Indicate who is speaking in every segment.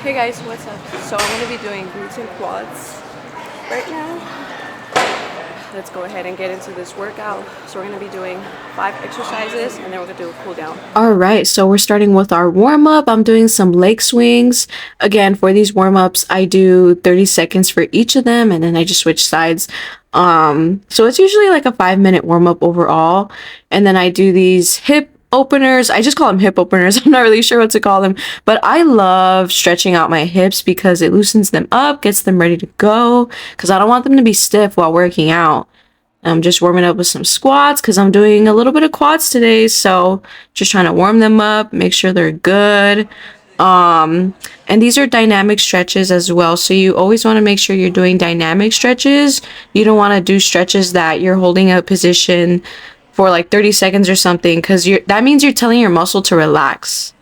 Speaker 1: Hey guys, what's up? So I'm going to be doing glutes and quads right now. Let's go ahead and get into this workout. So we're going to be doing 5 exercises and then we're going to do a cool down. All right, so we're starting with our warm up. I'm doing some leg swings. Again, for these warm ups, I do 30 seconds for each of them and then I just switch sides. So it's usually like a 5-minute warm up overall. And then I do these hip openers. I just call them hip openers. I'm not really sure what to call them, but I love stretching out my hips because it loosens them up, gets them ready to go, because I don't want them to be stiff while working out. I'm just warming up with some squats because I'm doing a little bit of quads today, so just trying to warm them up, make sure they're good. And these are dynamic stretches as well, so you always want to make sure you're doing dynamic stretches. You don't want to do stretches that you're holding a position for like 30 seconds or something, because that means you're telling your muscle to relax.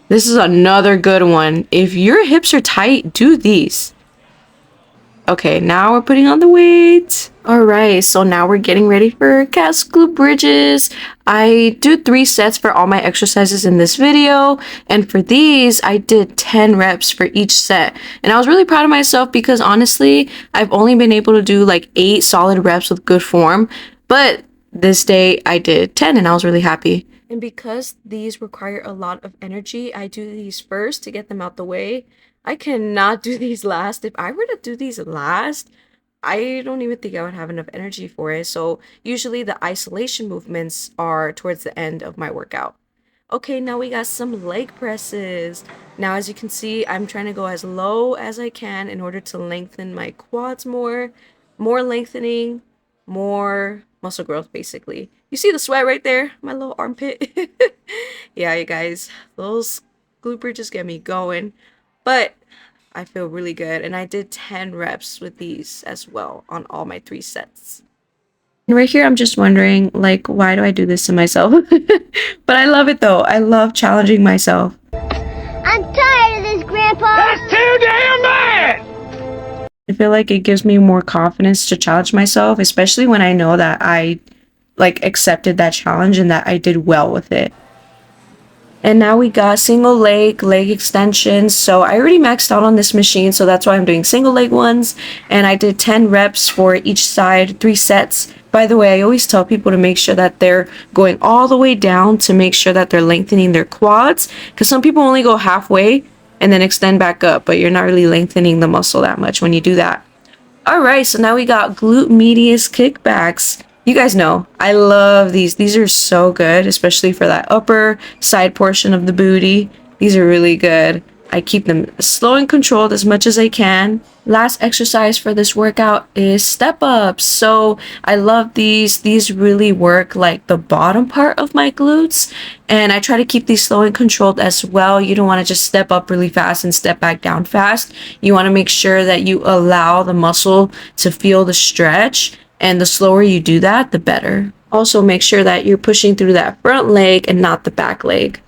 Speaker 1: This is another good one. If your hips are tight, do these. Okay, now we're putting on the weight. All right, so now we're getting ready for calf glute bridges. I do 3 sets for all my exercises in this video, and for these I did 10 reps for each set, and I was really proud of myself because honestly I've only been able to do like 8 solid reps with good form, but this day I did 10 and I was really happy. And because these require a lot of energy, I do these first to get them out the way. I cannot do these last. If I were to do these last, I don't even think I would have enough energy for it. So usually the isolation movements are towards the end of my workout. Okay, now we got some leg presses. Now, as you can see, I'm trying to go as low as I can in order to lengthen my quads more lengthening, more muscle growth, basically. You see the sweat right there? My little armpit. Yeah, you guys, those glute bridges get me going, but I feel really good. And I did 10 reps with these as well on all my 3 sets. And right here, I'm just wondering, like, why do I do this to myself? But I love it though. I love challenging myself.
Speaker 2: I'm tired of this, Grandpa.
Speaker 3: That's too damn bad!
Speaker 1: I feel like it gives me more confidence to challenge myself, especially when I know that I like accepted that challenge and that I did well with it. And now we got single leg extensions. So I already maxed out on this machine, so that's why I'm doing single leg ones. And I did 10 reps for each side, 3 sets. By the way, I always tell people to make sure that they're going all the way down to make sure that they're lengthening their quads, because some people only go halfway and then extend back up, but you're not really lengthening the muscle that much when you do that. All right, so now we got glute medius kickbacks. You guys know, I love these. These are so good, especially for that upper side portion of the booty. These are really good. I keep them slow and controlled as much as I can. Last exercise for this workout is step ups. So I love these. These really work like the bottom part of my glutes. And I try to keep these slow and controlled as well. You don't want to just step up really fast and step back down fast. You want to make sure that you allow the muscle to feel the stretch. And the slower you do that, the better. Also make sure that you're pushing through that front leg and not the back leg.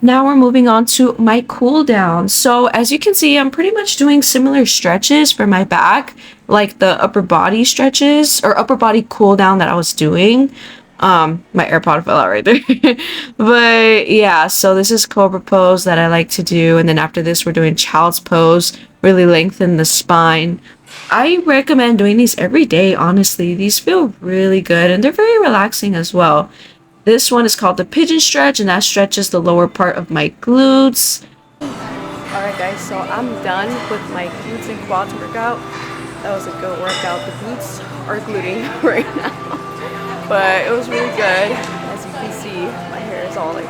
Speaker 1: Now we're moving on to my cool down. So as you can see, I'm pretty much doing similar stretches for my back, like the upper body stretches or upper body cool down that I was doing. My AirPod fell out right there. But yeah, so this is cobra pose that I like to do. And then after this, we're doing child's pose, really lengthen the spine. I recommend doing these every day, honestly. These feel really good and they're very relaxing as well. This one is called the pigeon stretch, and that stretches the lower part of my glutes. Alright guys, so I'm done with my glutes and quads workout. That was a good workout. The glutes are gluting right now. But it was really good. As you can see, my hair is all like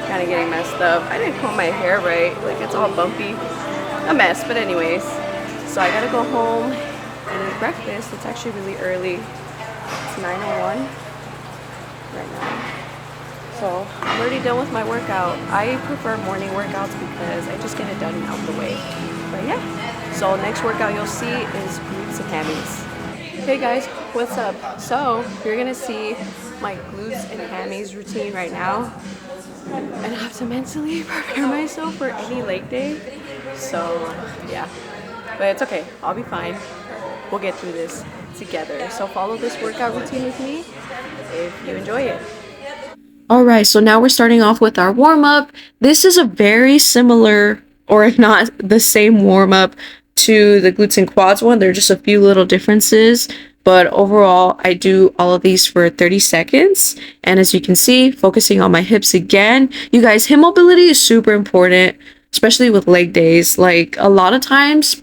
Speaker 1: kind of getting messed up. I didn't comb my hair right. Like it's all bumpy. A mess, but anyways. So I gotta go home and eat breakfast. It's actually really early. It's 9:01 right now. So I'm already done with my workout. I prefer morning workouts because I just get it done and out the way. But yeah, so next workout you'll see is glutes and hammies. Hey guys, what's up? So you're gonna see my glutes and hammies routine right now. And I have to mentally prepare myself for any leg day. So yeah. But it's okay, I'll be fine. We'll get through this together. So follow this workout routine with me if you enjoy it. All right, so now we're starting off with our warm up. This is a very similar, or if not the same warm up to the glutes and quads one. There are just a few little differences, but overall, I do all of these for 30 seconds. And as you can see, focusing on my hips again. You guys, hip mobility is super important, especially with leg days. Like a lot of times,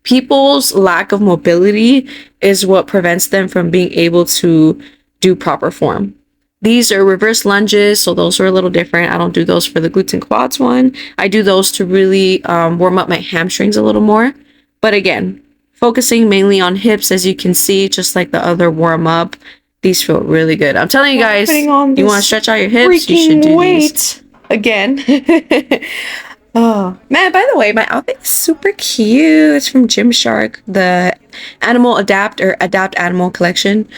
Speaker 1: people's lack of mobility is what prevents them from being able to do proper form. These are reverse lunges, so those are a little different. I don't do those for the glutes and quads one. I do those to really warm up my hamstrings a little more. But again, focusing mainly on hips, as you can see, just like the other warm up. These feel really good. I'm telling you guys, you want to stretch out your hips, you should do these. Again. Oh, man, by the way, my outfit is super cute. It's from Gymshark, the Animal Adapt or Adapt Animal collection.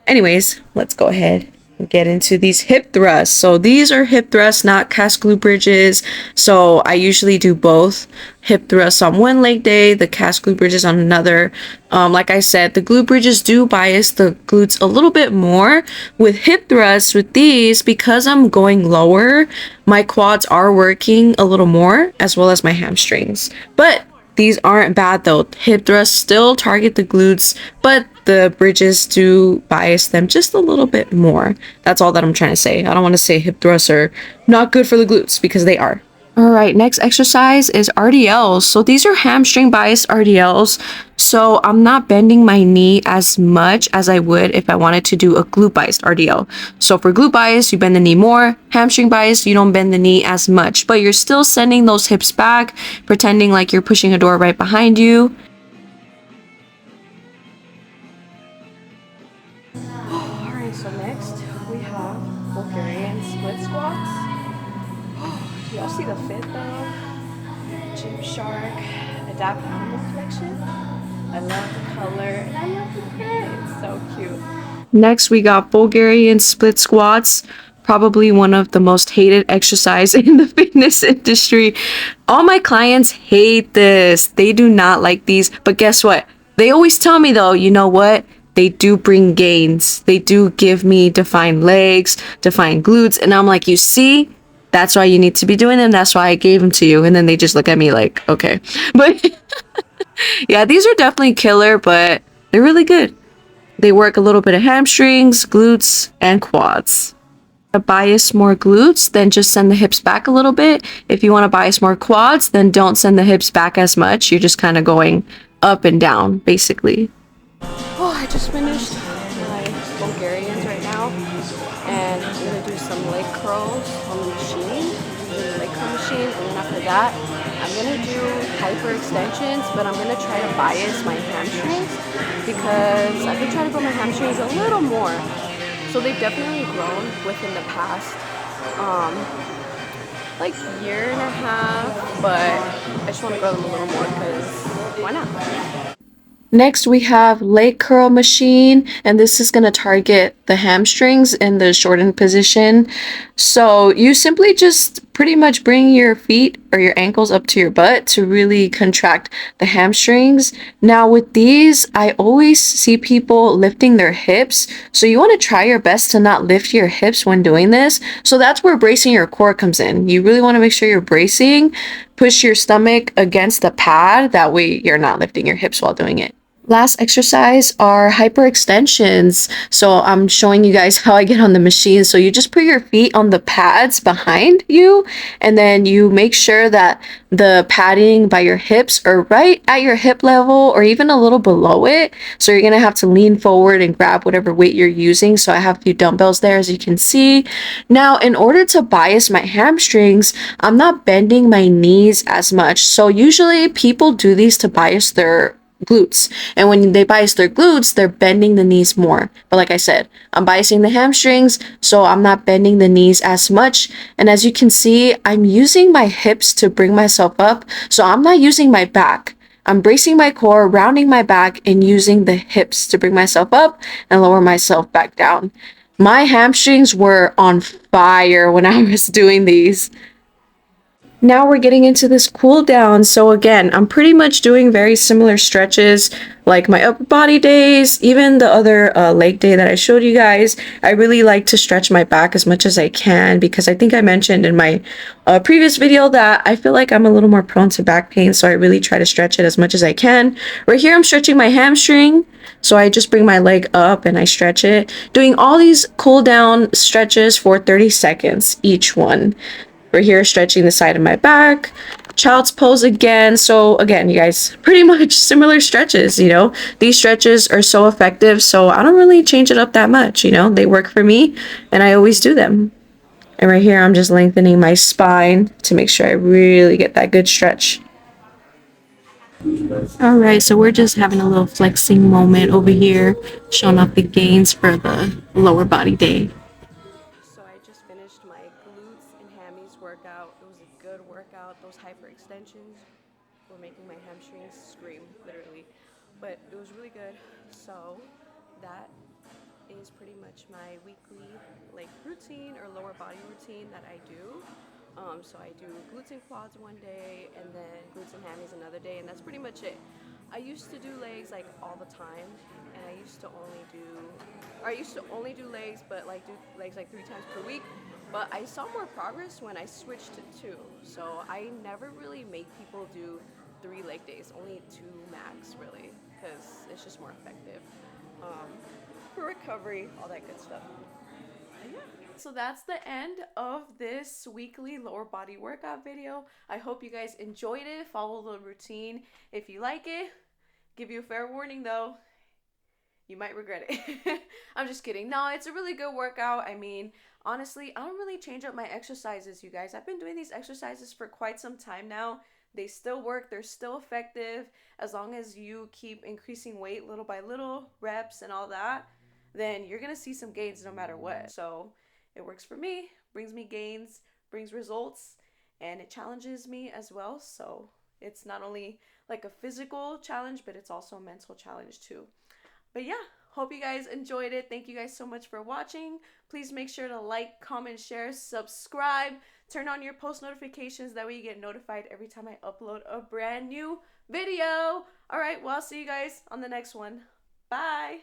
Speaker 1: Anyways, let's go ahead and get into these hip thrusts. So these are hip thrusts, not cast glute bridges. So I usually do both hip thrusts on one leg day, the cast glute bridges on another. Like I said, the glute bridges do bias the glutes a little bit more. With hip thrusts, with these, because I'm going lower, my quads are working a little more, as well as my hamstrings. But these aren't bad though. Hip thrusts still target the glutes, but the bridges do bias them just a little bit more. That's all that I'm trying to say. I don't want to say hip thrusts are not good for the glutes, because they are. All right, next exercise is RDLs. So these are hamstring biased RDLs. So I'm not bending my knee as much as I would if I wanted to do a glute biased RDL. So for glute bias, you bend the knee more. Hamstring bias, you don't bend the knee as much, but you're still sending those hips back, pretending like you're pushing a door right behind you. All right, so next we have Bulgarian split squats. Do y'all see the fit though? Gymshark Adapt Animal Collection. I love the color and I love the print. It's so cute. Next, we got Bulgarian split squats. Probably one of the most hated exercise in the fitness industry. All my clients hate this. They do not like these. But guess what? They always tell me though, you know what? They do bring gains. They do give me defined legs, defined glutes. And I'm like, you see? That's why you need to be doing them. That's why I gave them to you. And then they just look at me like, okay. But yeah, these are definitely killer, but they're really good. They work a little bit of hamstrings, glutes, and quads. To bias more glutes, then just send the hips back a little bit. If you want to bias more quads, then don't send the hips back as much. You're just kind of going up and down, basically. Oh, I just finished my Bulgarians right now. And I'm going to do some leg curls on the machine, the leg curl machine, and then after that, I'm going to do hyper extensions, but I'm going to try to bias my hamstrings because I've been trying to grow my hamstrings a little more. So they've definitely grown within the past, like year and a half, but I just want to grow them a little more because why not? Next, we have leg curl machine, and this is going to target the hamstrings in the shortened position. So you simply just pretty much bring your feet or your ankles up to your butt to really contract the hamstrings. Now with these, I always see people lifting their hips. So you want to try your best to not lift your hips when doing this. So that's where bracing your core comes in. You really want to make sure you're bracing. Push your stomach against the pad. That way you're not lifting your hips while doing it. Last exercise are hyperextensions. So I'm showing you guys how I get on the machine. So you just put your feet on the pads behind you, and then you make sure that the padding by your hips are right at your hip level or even a little below it. So you're gonna have to lean forward and grab whatever weight you're using. So I have a few dumbbells there, as you can see. Now, in order to bias my hamstrings, I'm not bending my knees as much. So usually people do these to bias their glutes, and when they bias their glutes, they're bending the knees more. But like I said, I'm biasing the hamstrings, so I'm not bending the knees as much. And as you can see, I'm using my hips to bring myself up, so I'm not using my back. I'm bracing my core, rounding my back, and using the hips to bring myself up and lower myself back down. My hamstrings were on fire when I was doing these. Now we're getting into this cool down. So again, I'm pretty much doing very similar stretches like my upper body days, even the other leg day that I showed you guys. I really like to stretch my back as much as I can because I think I mentioned in my previous video that I feel like I'm a little more prone to back pain. So I really try to stretch it as much as I can. Right here, I'm stretching my hamstring. So I just bring my leg up and I stretch it, doing all these cool down stretches for 30 seconds each one. We're here stretching the side of my back, child's pose again. So again, you guys, pretty much similar stretches, you know. These stretches are so effective, so I don't really change it up that much, you know. They work for me and I always do them. And right here, I'm just lengthening my spine to make sure I really get that good stretch. All right, so we're just having a little flexing moment over here, showing off the gains for the lower body day. So I just finished my glutes and hammies workout. It was a good workout. Those hyperextensions were making my hamstrings scream, literally. But it was really good. So that is pretty much my weekly like routine or lower body routine that I do. So I do glutes and quads one day, and then glutes and hammies another day, and that's pretty much it. I used to do legs like all the time, and I used to only do legs, but like do legs like 3 times per week. But I saw more progress when I switched to 2. So I never really make people do 3 leg days, only 2 max, really, because it's just more effective for recovery, all that good stuff. Yeah. So that's the end of this weekly lower body workout video. I hope you guys enjoyed it. Follow the routine if you like it. Give you a fair warning though, you might regret it. I'm just kidding. No, it's a really good workout. I mean, honestly, I don't really change up my exercises, you guys. I've been doing these exercises for quite some time now. They still work. They're still effective. As long as you keep increasing weight little by little, reps and all that, then you're going to see some gains no matter what. So it works for me, brings me gains, brings results, and it challenges me as well. So it's not only like a physical challenge, but it's also a mental challenge too. But yeah, hope you guys enjoyed it. Thank you guys so much for watching. Please make sure to like, comment, share, subscribe, turn on your post notifications. That way you get notified every time I upload a brand new video. All right, well, I'll see you guys on the next one. Bye.